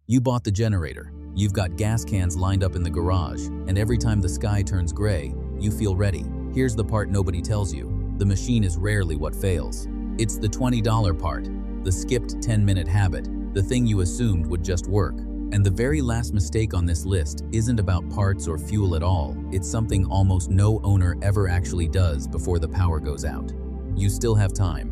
You bought the generator, you've got gas cans lined up in the garage, and every time the sky turns gray, you feel ready. Here's the part nobody tells you. The machine is rarely what fails. It's the $20 part, the skipped 10-minute habit, the thing you assumed would just work. And the very last mistake on this list isn't about parts or fuel at all. It's something almost no owner ever actually does before the power goes out. You still have time,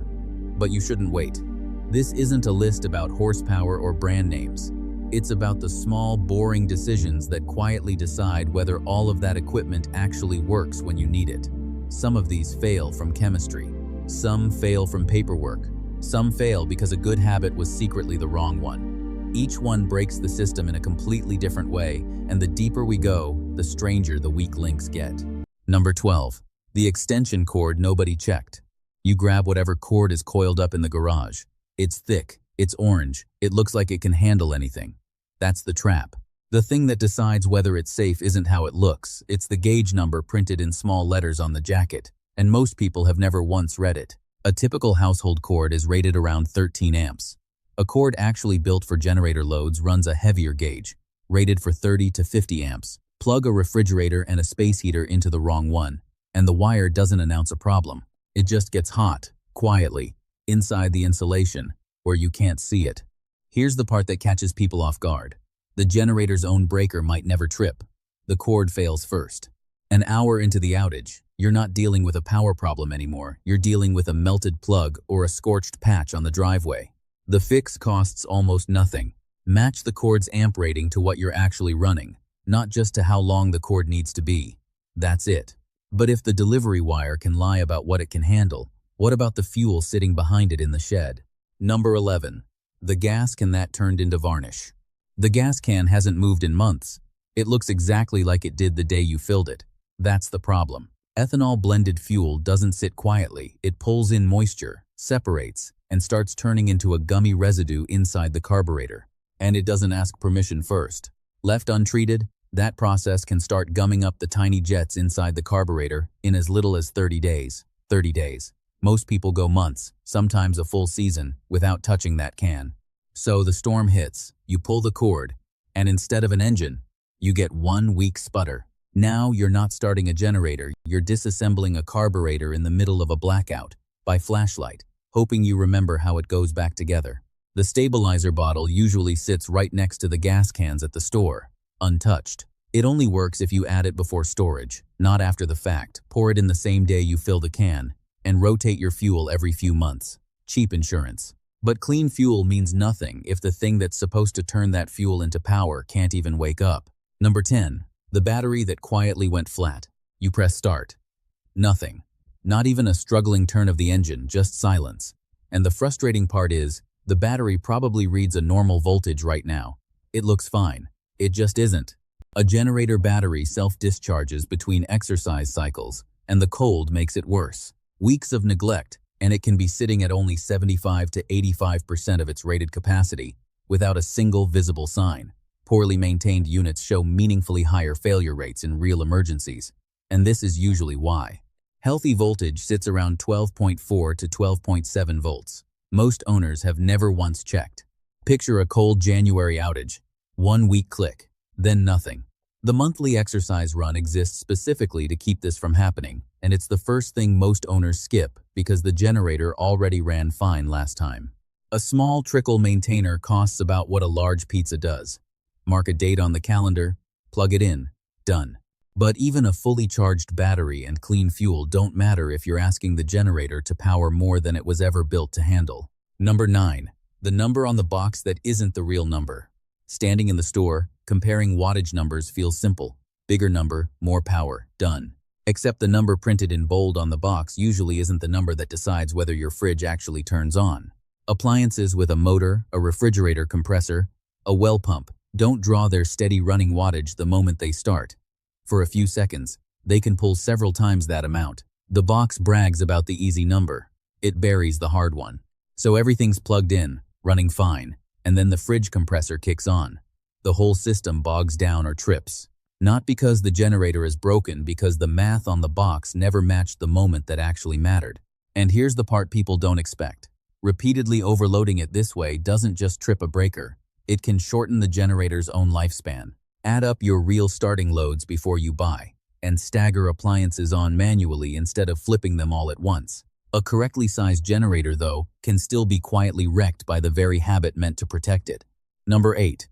but you shouldn't wait. This isn't a list about horsepower or brand names. It's about the small, boring decisions that quietly decide whether all of that equipment actually works when you need it. Some of these fail from chemistry. Some fail from paperwork. Some fail because a good habit was secretly the wrong one. Each one breaks the system in a completely different way, and the deeper we go, the stranger the weak links get. Number 12. The extension cord nobody checked. You grab whatever cord is coiled up in the garage. It's thick, it's orange, it looks like it can handle anything. That's the trap. The thing that decides whether it's safe isn't how it looks, it's the gauge number printed in small letters on the jacket, and most people have never once read it. A typical household cord is rated around 13 amps. A cord actually built for generator loads runs a heavier gauge, rated for 30 to 50 amps. Plug a refrigerator and a space heater into the wrong one, and the wire doesn't announce a problem. It just gets hot, quietly, inside the insulation, where you can't see it. Here's the part that catches people off guard. The generator's own breaker might never trip. The cord fails first. An hour into the outage, you're not dealing with a power problem anymore. You're dealing with a melted plug or a scorched patch on the driveway. The fix costs almost nothing. Match the cord's amp rating to what you're actually running, not just to how long the cord needs to be. That's it. But if the delivery wire can lie about what it can handle, what about the fuel sitting behind it in the shed? Number 11. The gas can that turned into varnish. The gas can hasn't moved in months. It looks exactly like it did the day you filled it. That's the problem. Ethanol-blended fuel doesn't sit quietly. It pulls in moisture, separates, and starts turning into a gummy residue inside the carburetor. And it doesn't ask permission first. Left untreated, that process can start gumming up the tiny jets inside the carburetor in as little as 30 days. 30 days. Most people go months, sometimes a full season, without touching that can. So the storm hits, you pull the cord, and instead of an engine, you get 1 week sputter. Now you're not starting a generator, you're disassembling a carburetor in the middle of a blackout, by flashlight, hoping you remember how it goes back together. The stabilizer bottle usually sits right next to the gas cans at the store, untouched. It only works if you add it before storage, not after the fact. Pour it in the same day you fill the can, and rotate your fuel every few months. Cheap insurance. But clean fuel means nothing if the thing that's supposed to turn that fuel into power can't even wake up. Number 10. The battery that quietly went flat. You press start. Nothing. Not even a struggling turn of the engine, just silence. And the frustrating part is, the battery probably reads a normal voltage right now. It looks fine. It just isn't. A generator battery self-discharges between exercise cycles, and the cold makes it worse. Weeks of neglect, and it can be sitting at only 75 to 85% of its rated capacity, without a single visible sign. Poorly maintained units show meaningfully higher failure rates in real emergencies, and this is usually why. Healthy voltage sits around 12.4 to 12.7 volts. Most owners have never once checked. Picture a cold January outage. 1 week click, then nothing. The monthly exercise run exists specifically to keep this from happening, and it's the first thing most owners skip because the generator already ran fine last time. A small trickle maintainer costs about what a large pizza does. Mark a date on the calendar, plug it in, done. But even a fully charged battery and clean fuel don't matter if you're asking the generator to power more than it was ever built to handle. Number 9. The number on the box that isn't the real number. Standing in the store, comparing wattage numbers feels simple. Bigger number, more power, done. Except the number printed in bold on the box usually isn't the number that decides whether your fridge actually turns on. Appliances with a motor, a refrigerator compressor, a well pump don't draw their steady running wattage the moment they start. For a few seconds, they can pull several times that amount. The box brags about the easy number. It buries the hard one. So everything's plugged in, running fine, and then the fridge compressor kicks on. The whole system bogs down or trips. Not because the generator is broken, because the math on the box never matched the moment that actually mattered. And here's the part people don't expect. Repeatedly overloading it this way doesn't just trip a breaker. It can shorten the generator's own lifespan. Add up your real starting loads before you buy, and stagger appliances on manually instead of flipping them all at once. A correctly sized generator, though, can still be quietly wrecked by the very habit meant to protect it. Number 8.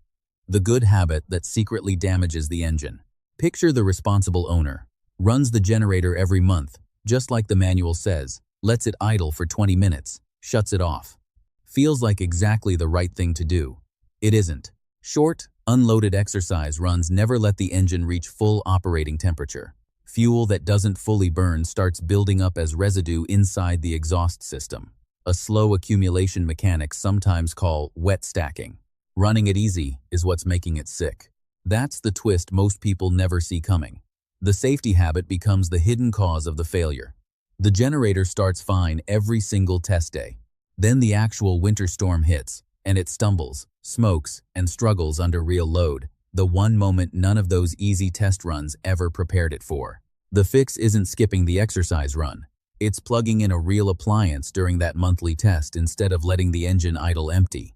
The good habit that secretly damages the engine. Picture the responsible owner. Runs the generator every month, just like the manual says, lets it idle for 20 minutes, shuts it off. Feels like exactly the right thing to do. It isn't. Short, unloaded exercise runs never let the engine reach full operating temperature. Fuel that doesn't fully burn starts building up as residue inside the exhaust system. A slow accumulation mechanics sometimes call wet stacking. Running it easy is what's making it sick. That's the twist most people never see coming. The safety habit becomes the hidden cause of the failure. The generator starts fine every single test day. Then the actual winter storm hits, and it stumbles, smokes, and struggles under real load. The one moment none of those easy test runs ever prepared it for. The fix isn't skipping the exercise run. It's plugging in a real appliance during that monthly test instead of letting the engine idle empty.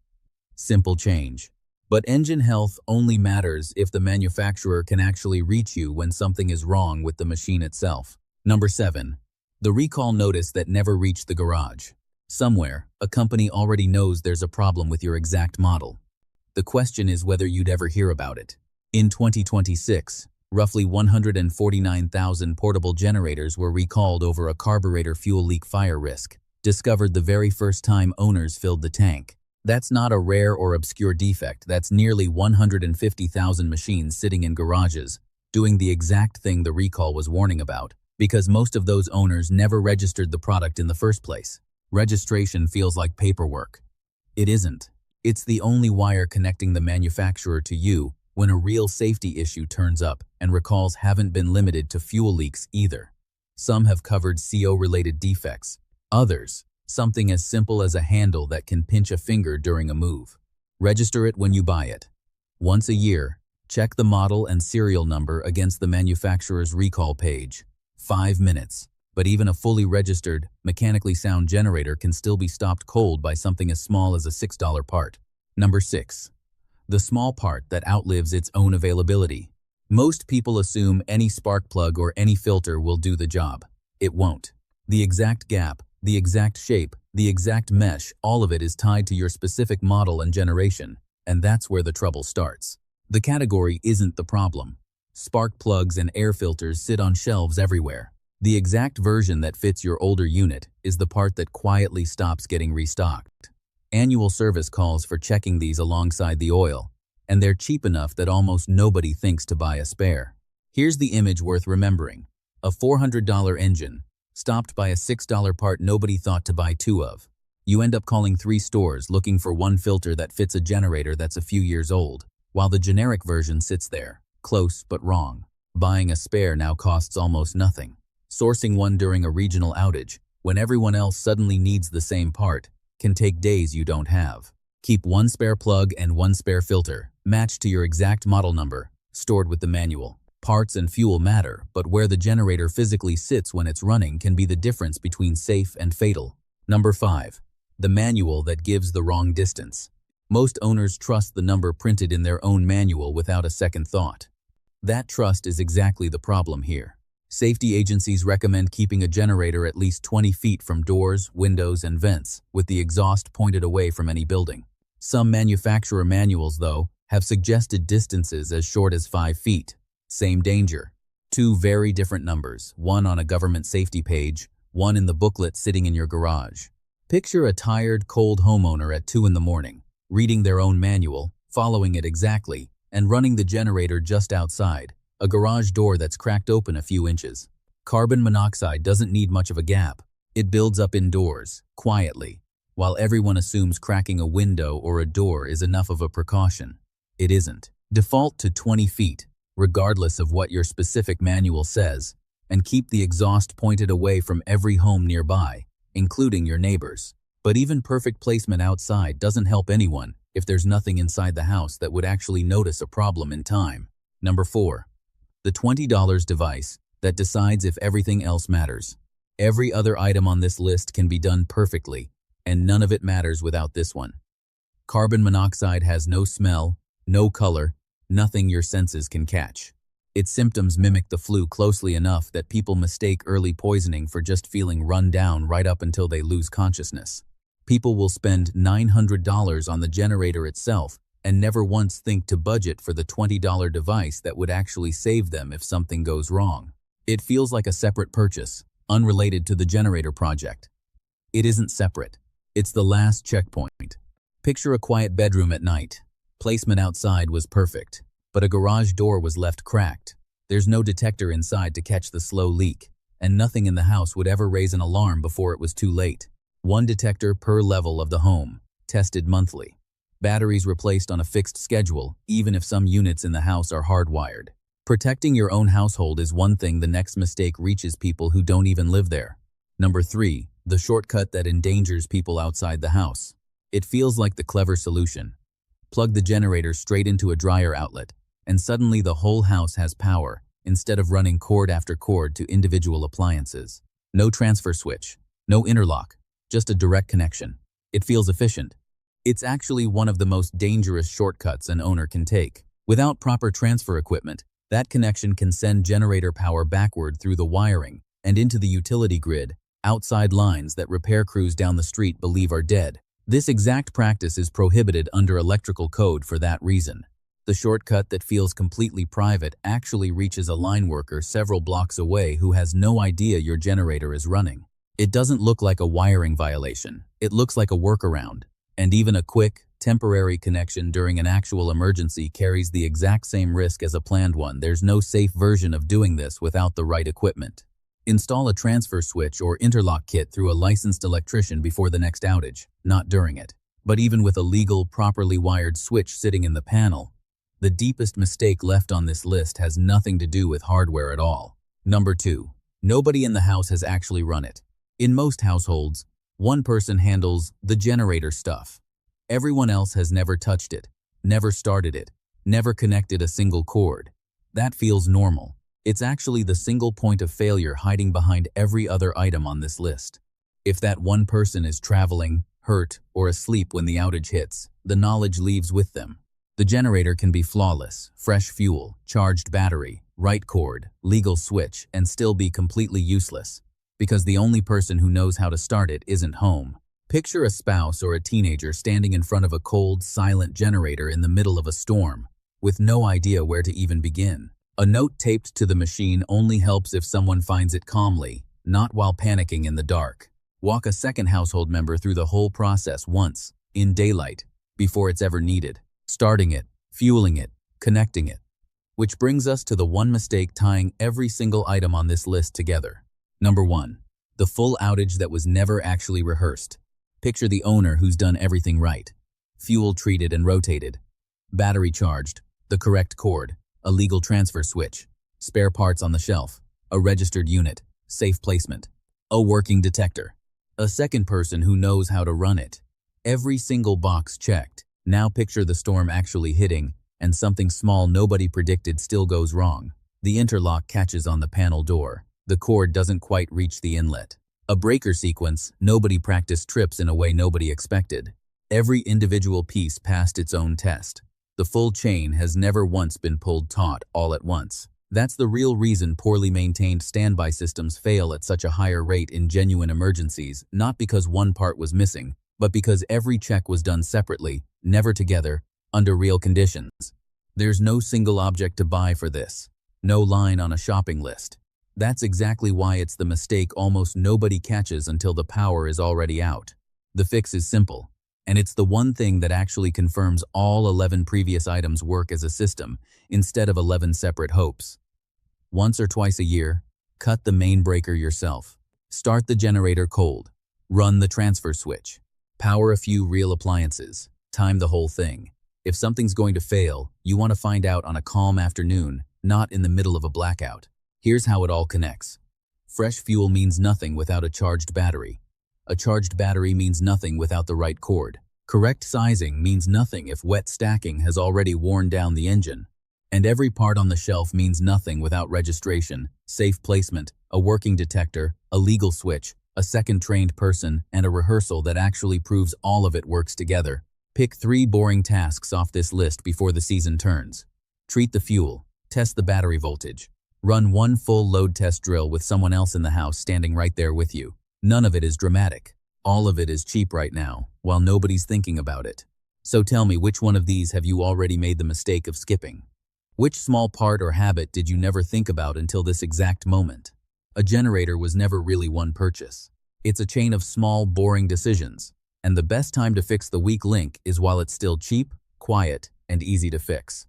Simple change. But engine health only matters if the manufacturer can actually reach you when something is wrong with the machine itself. Number 7. The recall notice that never reached the garage. Somewhere, a company already knows there's a problem with your exact model. The question is whether you'd ever hear about it. In 2026, roughly 149,000 portable generators were recalled over a carburetor fuel leak fire risk, discovered the very first time owners filled the tank. That's not a rare or obscure defect. That's nearly 150,000 machines sitting in garages, doing the exact thing the recall was warning about, because most of those owners never registered the product in the first place. Registration feels like paperwork. It isn't. It's the only wire connecting the manufacturer to you when a real safety issue turns up, and recalls haven't been limited to fuel leaks either. Some have covered CO-related defects. Others, something as simple as a handle that can pinch a finger during a move. Register it when you buy it. Once a year, check the model and serial number against the manufacturer's recall page. 5 minutes. But even a fully registered, mechanically sound generator can still be stopped cold by something as small as a $6 part. Number 6. The small part that outlives its own availability. Most people assume any spark plug or any filter will do the job. It won't. The exact gap, the exact shape, the exact mesh, all of it is tied to your specific model and generation, and that's where the trouble starts. The category isn't the problem. Spark plugs and air filters sit on shelves everywhere. The exact version that fits your older unit is the part that quietly stops getting restocked. Annual service calls for checking these alongside the oil, and they're cheap enough that almost nobody thinks to buy a spare. Here's the image worth remembering. A $400 engine, stopped by a $6 part nobody thought to buy 2 of. You end up calling 3 stores looking for one filter that fits a generator that's a few years old, while the generic version sits there, close but wrong. Buying a spare now costs almost nothing. Sourcing one during a regional outage, when everyone else suddenly needs the same part, can take days you don't have. Keep one spare plug and one spare filter, matched to your exact model number, stored with the manual. Parts and fuel matter, but where the generator physically sits when it's running can be the difference between safe and fatal. Number 5. The manual that gives the wrong distance. Most owners trust the number printed in their own manual without a second thought. That trust is exactly the problem here. Safety agencies recommend keeping a generator at least 20 feet from doors, windows, and vents, with the exhaust pointed away from any building. Some manufacturer manuals, though, have suggested distances as short as 5 feet. Same danger. 2 very different numbers, one on a government safety page, one in the booklet sitting in your garage. Picture a tired, cold homeowner at 2 in the morning, reading their own manual, following it exactly, and running the generator just outside, a garage door that's cracked open a few inches. Carbon monoxide doesn't need much of a gap. It builds up indoors, quietly, while everyone assumes cracking a window or a door is enough of a precaution. It isn't. Default to 20 feet, regardless of what your specific manual says, and keep the exhaust pointed away from every home nearby, including your neighbors. But even perfect placement outside doesn't help anyone if there's nothing inside the house that would actually notice a problem in time. Number 4. The $20 device that decides if everything else matters. Every other item on this list can be done perfectly, and none of it matters without this one. Carbon monoxide has no smell, no color, nothing your senses can catch. Its symptoms mimic the flu closely enough that people mistake early poisoning for just feeling run down right up until they lose consciousness. People will spend $900 on the generator itself and never once think to budget for the $20 device that would actually save them if something goes wrong. It feels like a separate purchase, unrelated to the generator project. It isn't separate. It's the last checkpoint. Picture a quiet bedroom at night. Placement outside was perfect, but a garage door was left cracked. There's no detector inside to catch the slow leak, and nothing in the house would ever raise an alarm before it was too late. One detector per level of the home, tested monthly. Batteries replaced on a fixed schedule, even if some units in the house are hardwired. Protecting your own household is one thing. The next mistake reaches people who don't even live there. Number 3, the shortcut that endangers people outside the house. It feels like the clever solution. Plug the generator straight into a dryer outlet, and suddenly the whole house has power, instead of running cord after cord to individual appliances. No transfer switch, no interlock, just a direct connection. It feels efficient. It's actually one of the most dangerous shortcuts an owner can take. Without proper transfer equipment, that connection can send generator power backward through the wiring and into the utility grid, outside lines that repair crews down the street believe are dead. This exact practice is prohibited under electrical code for that reason. The shortcut that feels completely private actually reaches a line worker several blocks away who has no idea your generator is running. It doesn't look like a wiring violation. It looks like a workaround. And even a quick, temporary connection during an actual emergency carries the exact same risk as a planned one. There's no safe version of doing this without the right equipment. Install a transfer switch or interlock kit through a licensed electrician before the next outage, not during it. But even with a legal, properly wired switch sitting in the panel, the deepest mistake left on this list has nothing to do with hardware at all. Number 2. Nobody in the house has actually run it. In most households, one person handles the generator stuff. Everyone else has never touched it, never started it, never connected a single cord. That feels normal. It's actually the single point of failure hiding behind every other item on this list. If that one person is traveling, hurt, or asleep when the outage hits, the knowledge leaves with them. The generator can be flawless, fresh fuel, charged battery, right cord, legal switch, and still be completely useless, because the only person who knows how to start it isn't home. Picture a spouse or a teenager standing in front of a cold, silent generator in the middle of a storm, with no idea where to even begin. A note taped to the machine only helps if someone finds it calmly, not while panicking in the dark. Walk a second household member through the whole process once, in daylight, before it's ever needed. Starting it, fueling it, connecting it. Which brings us to the one mistake tying every single item on this list together. Number 1. The full outage that was never actually rehearsed. Picture the owner who's done everything right. Fuel treated and rotated. Battery charged. The correct cord. A legal transfer switch. Spare parts on the shelf. A registered unit. Safe placement. A working detector. A second person who knows how to run it. Every single box checked. Now picture the storm actually hitting, and something small nobody predicted still goes wrong. The interlock catches on the panel door. The cord doesn't quite reach the inlet. A breaker sequence, nobody practiced trips in a way nobody expected. Every individual piece passed its own test. The full chain has never once been pulled taut all at once. That's the real reason poorly maintained standby systems fail at such a higher rate in genuine emergencies, not because one part was missing, but because every check was done separately, never together, under real conditions. There's no single object to buy for this. No line on a shopping list. That's exactly why it's the mistake almost nobody catches until the power is already out. The fix is simple, and it's the one thing that actually confirms all 11 previous items work as a system instead of 11 separate hopes. Once or twice a year, cut the main breaker yourself. Start the generator cold. Run the transfer switch. Power a few real appliances. Time the whole thing. If something's going to fail, you want to find out on a calm afternoon, not in the middle of a blackout. Here's how it all connects. Fresh fuel means nothing without a charged battery. A charged battery means nothing without the right cord. Correct sizing means nothing if wet stacking has already worn down the engine. And every part on the shelf means nothing without registration, safe placement, a working detector, a legal switch, a second trained person, and a rehearsal that actually proves all of it works together. Pick 3 boring tasks off this list before the season turns. Treat the fuel. Test the battery voltage. Run 1 full load test drill with someone else in the house standing right there with you. None of it is dramatic. All of it is cheap right now, while nobody's thinking about it. So tell me, which one of these have you already made the mistake of skipping? Which small part or habit did you never think about until this exact moment? A generator was never really one purchase. It's a chain of small, boring decisions. And the best time to fix the weak link is while it's still cheap, quiet, and easy to fix.